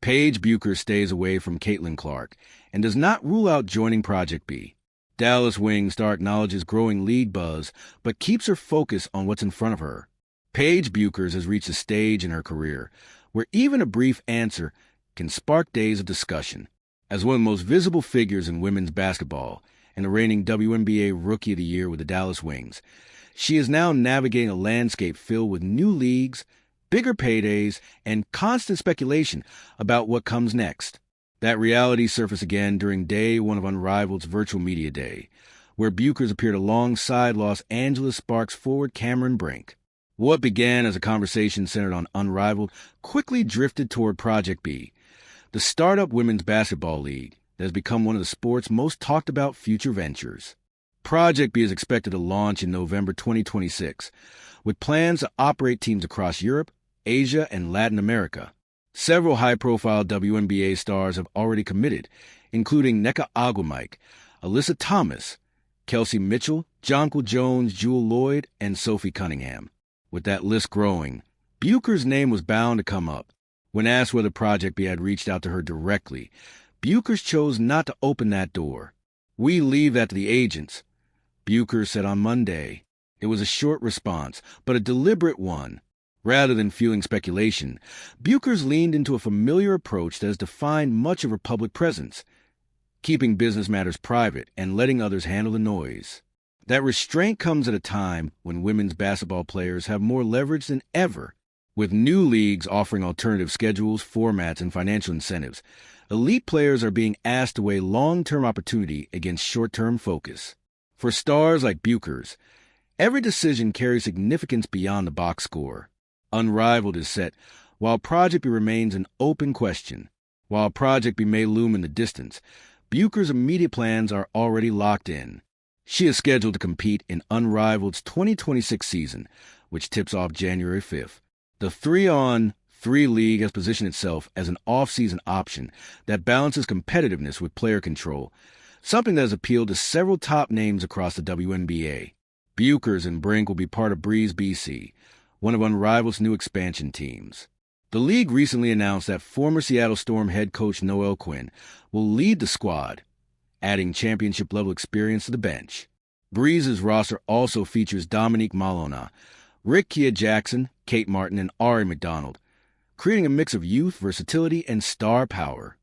Paige Bueckers stays away from Caitlin Clark and does not rule out joining Project B. Dallas Wing star acknowledges growing league buzz, but keeps her focus on what's in front of her. Paige Bueckers has reached a stage in her career where even a brief answer can spark days of discussion. As one of the most visible figures in women's basketball and the reigning WNBA Rookie of the Year with the Dallas Wings, she is now navigating a landscape filled with new leagues, bigger paydays, and constant speculation about what comes next. That reality surfaced again during day one of Unrivaled's virtual media day, where Bueckers appeared alongside Los Angeles Sparks forward Cameron Brink. What began as a conversation centered on Unrivaled quickly drifted toward Project B, the startup women's basketball league that has become one of the sport's most talked about future ventures. Project B is expected to launch in November 2026, with plans to operate teams across Europe, Asia, and Latin America. Several high-profile WNBA stars have already committed, including Nneka Ogwumike, Alyssa Thomas, Kelsey Mitchell, Jonquil Jones, Jewel Lloyd, and Sophie Cunningham. With that list growing, Bueckers' name was bound to come up. When asked whether Project B had reached out to her directly, Bueckers chose not to open that door. "We leave that to the agents," Bueckers said on Monday. It was a short response, but a deliberate one. Rather than fueling speculation, Bueckers leaned into a familiar approach that has defined much of her public presence, keeping business matters private and letting others handle the noise. That restraint comes at a time when women's basketball players have more leverage than ever. With new leagues offering alternative schedules, formats, and financial incentives, elite players are being asked to weigh long-term opportunity against short-term focus. For stars like Bueckers, every decision carries significance beyond the box score. Unrivaled is set, while Project B remains an open question. While Project B may loom in the distance, Bueckers' immediate plans are already locked in. She is scheduled to compete in Unrivaled's 2026 season, which tips off January 5th. The 3-on-3 league has positioned itself as an off-season option that balances competitiveness with player control, something that has appealed to several top names across the WNBA. Bueckers and Brink will be part of Breeze BC, one of Unrivaled's new expansion teams. The league recently announced that former Seattle Storm head coach Noel Quinn will lead the squad, adding championship-level experience to the bench. Breeze's roster also features Dominique Malona, Rick Kia-Jackson, Kate Martin, and Ari McDonald, creating a mix of youth, versatility, and star power.